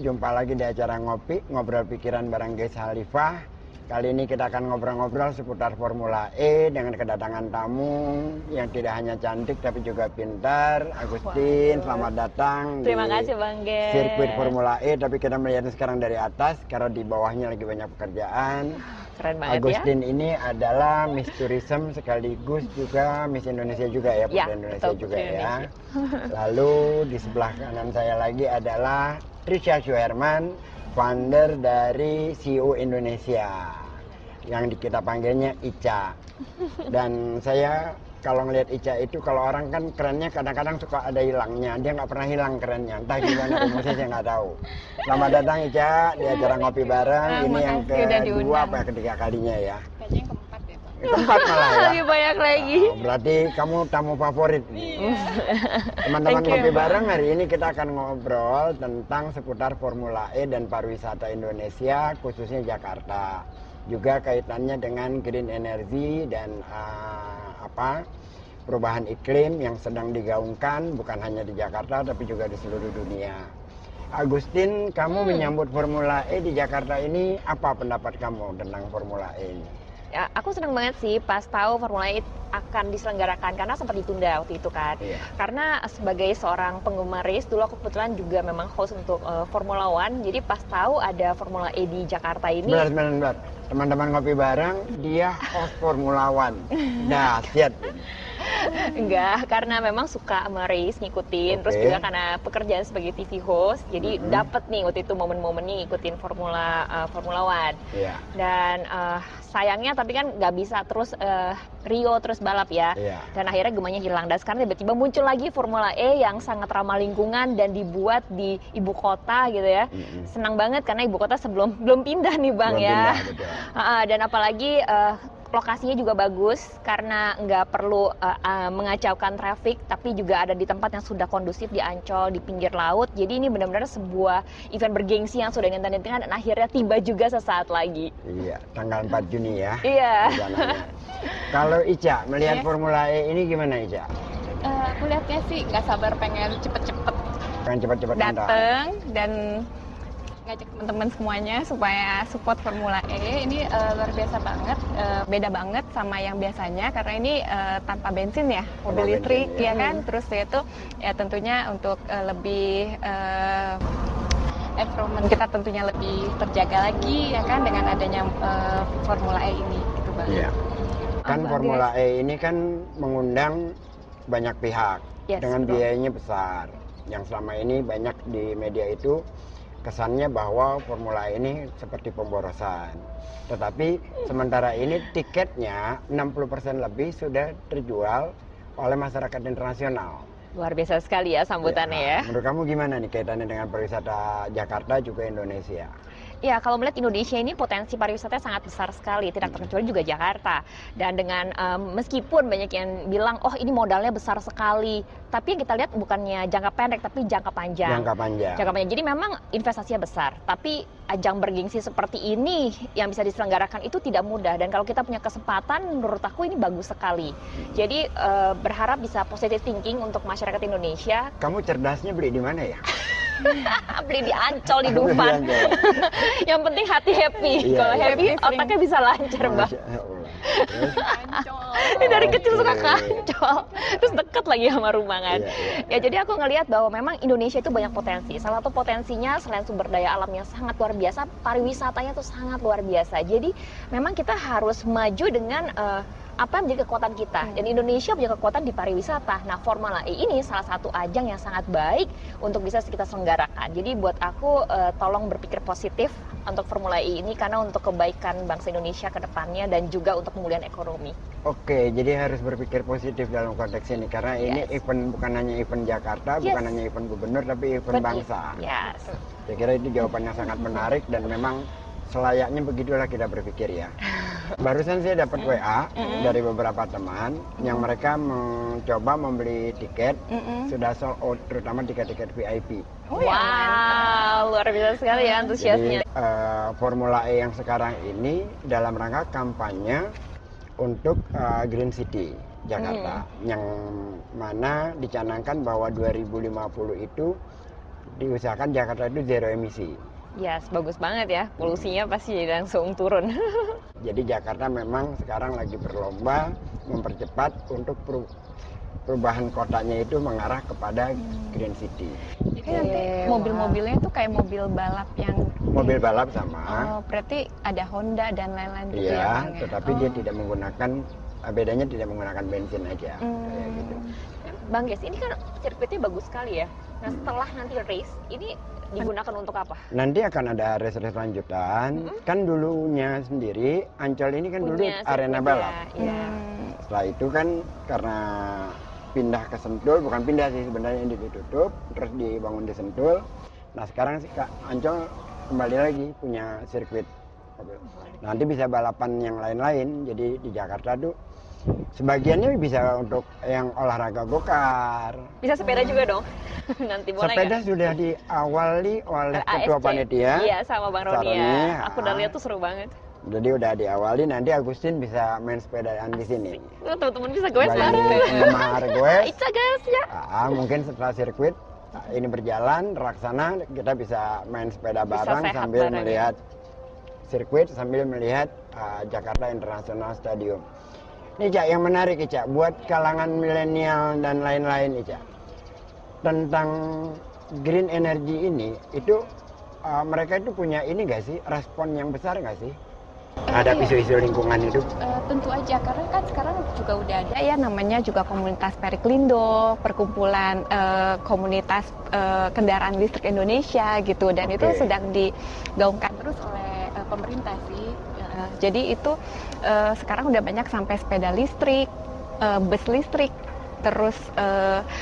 jumpa lagi di acara Ngopi, Ngobrol Pikiran bareng Gez Khalifah. Kali ini kita akan ngobrol-ngobrol seputar Formula E dengan kedatangan tamu yang tidak hanya cantik tapi juga pintar. Agustin, selamat datang. Terima kasih Bang Gez. Sirkuit Formula E, tapi kita melihatnya sekarang dari atas karena di bawahnya lagi banyak pekerjaan. Keren banget Agustin ya. ini adalah Miss Tourism sekaligus juga Miss Indonesia juga ya, Putri Indonesia betul, juga Putri ya. Indonesia. Lalu di sebelah kanan saya lagi adalah Trisha Schuherman, founder dari CEO Indonesia, yang kita panggilnya Ica. Dan saya kalau ngelihat Ica itu, kalau orang kan kerennya kadang-kadang suka ada hilangnya, dia nggak pernah hilang kerennya, entah gimana rumusnya saya nggak tahu. Selamat datang Ica di acara Ngopi Bareng. Ini yang kedua apa ketiga kalinya ya? Kayaknya yang keempat ya Pak. Keempat malah ya. Lebih banyak lagi. Oh, berarti kamu tamu favorit nih. Teman-teman Ngopi Bareng, hari ini kita akan ngobrol tentang seputar Formula E dan pariwisata Indonesia, khususnya Jakarta. Juga kaitannya dengan green energy dan perubahan iklim yang sedang digaungkan bukan hanya di Jakarta tapi juga di seluruh dunia. Agustin, kamu menyambut Formula E di Jakarta ini, apa pendapat kamu tentang Formula E ini? Ya, aku senang banget sih pas tahu Formula E akan diselenggarakan karena sempat ditunda waktu itu kan. Iya. Karena sebagai seorang penggemar race, dulu aku kebetulan juga memang host untuk Formula One. Jadi pas tahu ada Formula E di Jakarta ini. Benar. Teman-teman Ngopi Bareng, dia host Formula One. Dahsyat. Enggak, karena memang suka sama race, ngikutin. Terus juga karena pekerjaan sebagai TV host, jadi dapet nih waktu itu momen-momennya ngikutin Formula One. Iya. Dan sayangnya tapi kan nggak bisa terus Rio terus balap ya. Iya. Dan akhirnya gemanya hilang. Dan sekarang tiba-tiba muncul lagi Formula E yang sangat ramah lingkungan dan dibuat di ibu kota gitu ya. Senang banget karena ibu kota belum pindah nih Bang Belum ya. pindah, betul. Dan apalagi lokasinya juga bagus karena nggak perlu mengacaukan traffic, tapi juga ada di tempat yang sudah kondusif di Ancol, di pinggir laut. Jadi ini benar-benar sebuah event bergengsi yang sudah dinanti-nantikan dan akhirnya tiba juga sesaat lagi. Iya, tanggal 4 Juni ya. Iya. Kalau Ica, melihat Formula E ini gimana Ica? Aku lihatnya sih nggak sabar pengen cepet-cepet Pengen cepat-cepat dateng dan ngajak teman-teman semuanya supaya support Formula E. Ini luar biasa banget, beda banget sama yang biasanya karena ini tanpa bensin ya, mobil listrik ya kan. Terus itu ya tentunya untuk lebih environment kita tentunya lebih terjaga lagi ya kan dengan adanya Formula E ini gitu Bang. Iya. Kan Formula E ini kan mengundang banyak pihak dengan biayanya besar. Yang selama ini banyak di media itu kesannya bahwa Formula E ini seperti pemborosan. Tetapi sementara ini tiketnya 60% lebih sudah terjual oleh masyarakat internasional. Luar biasa sekali ya sambutannya ya. Menurut kamu gimana nih kaitannya dengan pariwisata Jakarta juga Indonesia? Ya, kalau melihat Indonesia ini potensi pariwisatanya sangat besar sekali, tidak terkecuali juga Jakarta. Dan dengan meskipun banyak yang bilang, oh ini modalnya besar sekali, tapi yang kita lihat bukannya jangka pendek, tapi jangka panjang. Jangka panjang. Jadi memang investasinya besar, tapi ajang bergengsi seperti ini yang bisa diselenggarakan itu tidak mudah. Dan kalau kita punya kesempatan, menurut aku ini bagus sekali. Jadi berharap bisa positive thinking untuk masyarakat Indonesia. Kamu cerdasnya beli di mana ya? Beli di Ancol, di Dufan. Yang penting hati happy. Iya, Kalau iya. happy, otaknya bisa lancar, Mbak. Ini dari kecil suka ke Ancol, terus deket lagi sama rumah kan. Ya jadi aku ngelihat bahwa memang Indonesia itu banyak potensi. Salah satu potensinya selain sumber daya alamnya sangat luar biasa, pariwisatanya tuh sangat luar biasa. Jadi memang kita harus maju dengan apa yang menjadi kekuatan kita, dan Indonesia punya kekuatan di pariwisata. Nah, Formula E ini salah satu ajang yang sangat baik untuk bisa kita selenggarakan. Jadi buat aku tolong berpikir positif untuk Formula E ini karena untuk kebaikan bangsa Indonesia ke depannya dan juga untuk pemulihan ekonomi. Oke, jadi harus berpikir positif dalam konteks ini karena ini event bukan hanya event Jakarta, bukan hanya event gubernur tapi event bangsa. Saya kira itu jawabannya sangat menarik dan memang selayaknya begitulah kita berpikir ya. Barusan saya dapat WA dari beberapa teman yang mereka mencoba membeli tiket sudah sold out, terutama tiket-tiket VIP. Wow, luar biasa sekali ya antusiasnya. Jadi Formula E yang sekarang ini dalam rangka kampanye untuk Green City Jakarta, yang mana dicanangkan bahwa 2050 itu diusahakan Jakarta itu zero emisi. Yes, bagus banget ya. Polusinya pasti jadi langsung turun. Jadi Jakarta memang sekarang lagi berlomba mempercepat untuk perubahan kotanya itu mengarah kepada green city. Jadi nanti mobil-mobilnya tuh kayak mobil balap yang Mobil balap sama. Oh, berarti ada Honda dan lain-lain gitu ya, Iya, Bang, ya? tetapi dia tidak menggunakan, bedanya tidak menggunakan bensin aja. Kayak gitu. Bang Ges, ini kan sirkuitnya bagus sekali ya. Nah, setelah nanti race, ini digunakan untuk apa? Nanti akan ada race-race lanjutan. Kan dulunya sendiri, Ancol ini kan dulu Punya arena sirkuitnya, balap. Iya. Setelah itu kan karena pindah ke Sentul, bukan pindah sih sebenarnya, ini ditutup, terus dibangun di Sentul. Nah sekarang sih Ancol kembali lagi punya sirkuit. Nanti bisa balapan yang lain-lain. Jadi di Jakarta tuh sebagiannya bisa untuk yang olahraga gokar. Bisa sepeda juga dong? Nanti boleh Sepeda nggak? sudah diawali oleh ketua ASC. panitia. Iya, sama Bang Roni Saroni, ya. Aku udah ah. lihat tuh seru banget. Jadi udah diawali, nanti Agustin bisa main sepedaan di sini. Teman-teman bisa goes Bayangin bareng. penggemar gue. Ica guys ya. Mungkin setelah sirkuit ini berjalan, Raksana, kita bisa main sepeda Bisa bareng sehat sambil bareng, ya. melihat sirkuit, sambil melihat Jakarta International Stadium. Ini Ica, yang menarik Ica, buat kalangan milenial dan lain-lain Ica, tentang green energy ini, itu mereka itu punya ini nggak sih, respon yang besar nggak sih? Ada Iya. isu-isu lingkungan itu? Tentu aja, karena kan sekarang juga udah ada ya namanya juga komunitas Periklindo, perkumpulan komunitas kendaraan listrik Indonesia gitu, dan itu Oke. sedang digaungkan terus oleh pemerintah sih. Jadi itu sekarang udah banyak sampai sepeda listrik, bus listrik, terus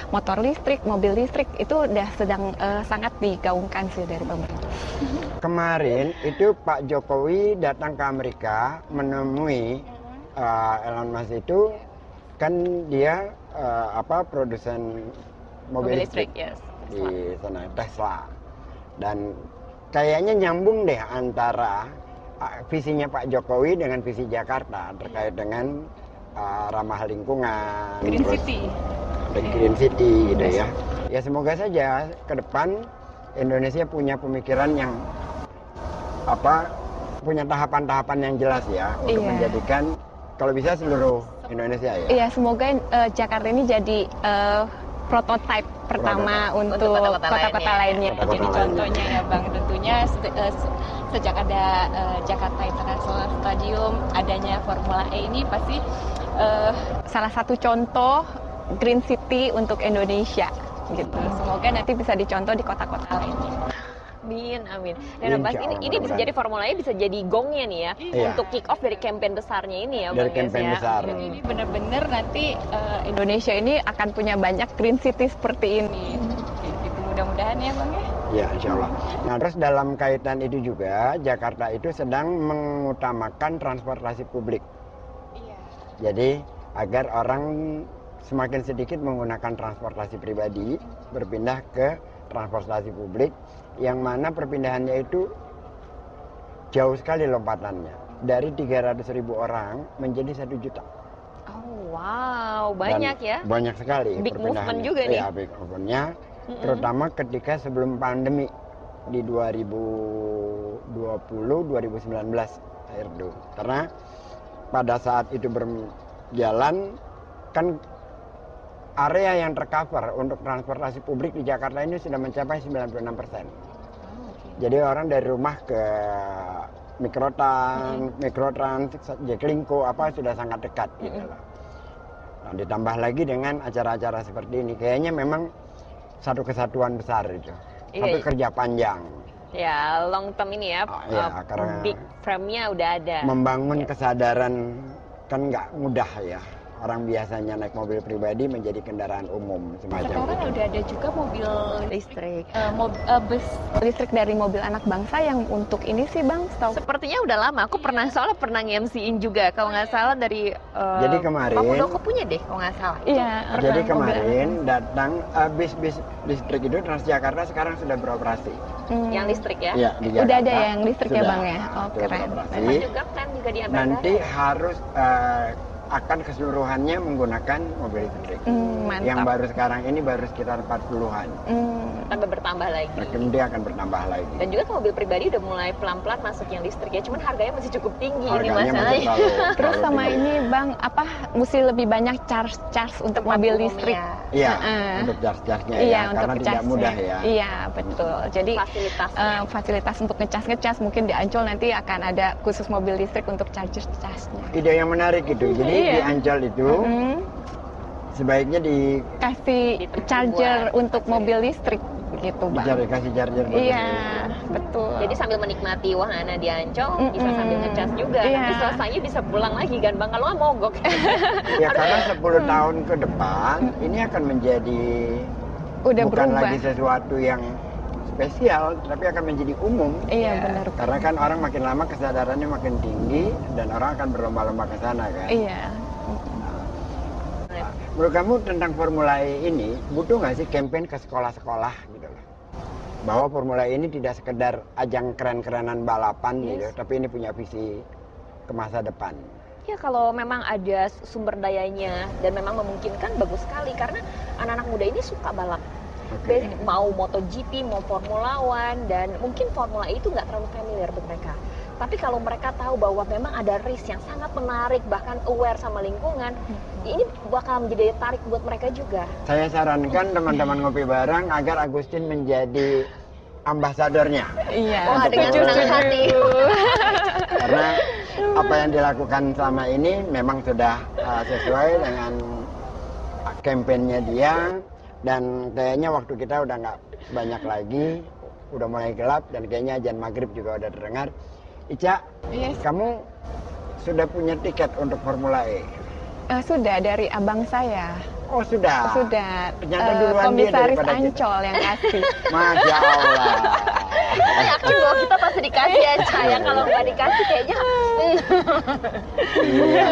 motor listrik, mobil listrik, itu udah sedang sangat digaungkan sih dari pemerintah. Kemarin itu Pak Jokowi datang ke Amerika menemui Elon Musk itu, kan dia produsen mobil listrik yes. di sana, Tesla. Dan kayaknya nyambung deh antara visinya Pak Jokowi dengan visi Jakarta terkait dengan ramah lingkungan, Green terus City. the Green City gitu ya. Ya semoga saja ke depan Indonesia punya pemikiran yang punya tahapan-tahapan yang jelas ya untuk Iya. menjadikan kalau bisa seluruh Indonesia ya. Iya, semoga Jakarta ini jadi prototipe pertama untuk kota-kota lainnya. Kota-kota Jadi lainnya. contohnya ya Bang, tentunya sejak ada Jakarta International Stadium, adanya Formula E ini pasti salah satu contoh Green City untuk Indonesia gitu. Semoga nanti bisa dicontoh di kota-kota lainnya. Amin, amin. Dan Bang, Insya Allah, ini bisa mudah-mudahan. jadi Formula E, bisa jadi gongnya nih ya, Iya. untuk kick off dari campaign besarnya ini ya, Dari Bang Ges, campaign ya. besar. Jadi ini benar-benar nanti Indonesia ini akan punya banyak Green City seperti ini. Gitu, mudah-mudahan ya Bang ya. Ya, insya Allah. Nah, terus dalam kaitan itu juga, Jakarta itu sedang mengutamakan transportasi publik. Iya. Jadi, agar orang semakin sedikit menggunakan transportasi pribadi, berpindah ke transportasi publik, yang mana perpindahannya itu jauh sekali lompatannya. Dari 300.000 orang menjadi 1 juta. Oh wow, Dan banyak ya. Banyak sekali Big movement perpindahannya. juga nih. Iya, big movementnya. Terutama ketika sebelum pandemi di 2020-2019 akhir itu. Karena pada saat itu berjalan kan area yang tercover untuk transportasi publik di Jakarta ini sudah mencapai 96%. Jadi orang dari rumah ke Mikrotrans, Jaklingko sudah sangat dekat gitu loh. Nah, ditambah lagi dengan acara-acara seperti ini, kayaknya memang satu kesatuan besar itu. Satu Iya. kerja panjang. Ya, long term ini ya, Iya, karena big frame-nya udah ada. membangun kesadaran kan nggak mudah ya. Orang biasanya naik mobil pribadi menjadi kendaraan umum semacam Sekarang itu. udah ada juga mobil Listrik. bus listrik dari mobil anak bangsa yang untuk ini sih Bang, setahu Sepertinya udah lama, aku soalnya pernah nge-MC-in juga, kalau nggak salah dari Jadi kemarin- Pak Muldoko punya deh, kalau nggak salah. Iya, Jadi mobil kemarin datang bis-bis listrik itu Transjakarta sekarang sudah beroperasi. Yang Listrik ya. Ya, di Udah Jakarta ada yang listrik ya sudah- Bang ya? Oh, sudah keren. beroperasi. Memang juga kan juga di Ambarawa. Nanti harus akan keseluruhannya menggunakan mobil listrik. Mantap. Yang baru sekarang ini baru sekitar 40-an. Tambah bertambah lagi. Nah, kemudian akan bertambah lagi. Dan juga mobil pribadi udah mulai pelan-pelan masuk yang listrik ya, cuman harganya masih cukup tinggi ini Harganya masih masalahnya. terlalu Terus sama tinggi. ini Bang, apa mesti lebih banyak charge untuk Tempat mobil umumnya. listrik? Iya, Heeh. untuk charge-nya Iya, ya, untuk karena tidak ngecasnya. mudah ya. Iya, betul. Jadi Fasilitasnya. fasilitas untuk ngecas mungkin di Ancol nanti akan ada khusus mobil listrik untuk charge-nya. Ide yang menarik itu. Jadi Iya. di Ancol itu sebaiknya Kasih Dibuat charger untuk charger. mobil listrik gitu, Bang. kasih charger mobil Iya, listrik. betul. Jadi sambil menikmati wahana di Ancol, bisa sambil ngecas juga. Iya. Nanti selesainya bisa pulang lagi kan Bang, kalau nggak mogok. Ya karena 10 tahun ke depan ini akan menjadi Udah bukan berubah. lagi sesuatu yang spesial, tapi akan menjadi umum. Iya, benar. Karena kan orang makin lama kesadarannya makin tinggi dan orang akan berlomba-lomba ke sana kan. Iya. Menurut kamu tentang Formula E ini butuh nggak sih campaign ke sekolah-sekolah gitu loh? Bahwa Formula E ini tidak sekedar ajang keren-kerenan balapan gitu, tapi ini punya visi ke masa depan. Ya kalau memang ada sumber dayanya dan memang memungkinkan bagus sekali karena anak-anak muda ini suka balap. Oke. Mau MotoGP, mau Formula One dan mungkin Formula E itu nggak terlalu familiar buat mereka. Tapi kalau mereka tahu bahwa memang ada race yang sangat menarik, bahkan aware sama lingkungan, ini bakal menjadi tarik buat mereka juga. Saya sarankan teman-teman ngopi bareng agar Agustin menjadi ambasadornya. Iya. Wah, dengan senang hati. Karena apa yang dilakukan selama ini memang sudah sesuai dengan kampanyenya dia, dan kayaknya waktu kita udah nggak banyak lagi, udah mulai gelap dan kayaknya azan maghrib juga udah terdengar. Ica, Yes. kamu sudah punya tiket untuk Formula E? Sudah dari abang saya. Oh sudah. Sudah. Ternyata duluan dia Komisaris daripada kita. Ancol yang kasih. Masya Allah. Saya yakin bahwa kita pasti dikasih ya, Caya. Kalau nggak dikasih kayaknya Iya.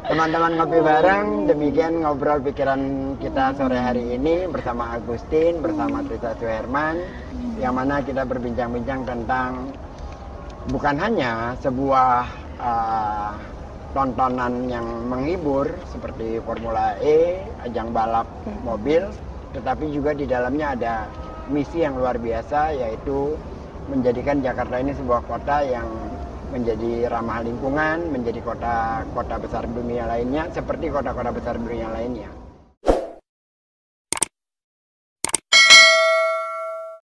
Teman-teman ngopi bareng, demikian ngobrol pikiran kita sore hari ini bersama Agustin, bersama Trisa Suherman, yang mana kita berbincang-bincang tentang bukan hanya sebuah tontonan yang menghibur seperti Formula E, ajang balap mobil, tetapi juga di dalamnya ada misi yang luar biasa, yaitu menjadikan Jakarta ini sebuah kota yang menjadi ramah lingkungan, menjadi kota besar dunia lainnya seperti kota-kota besar dunia lainnya.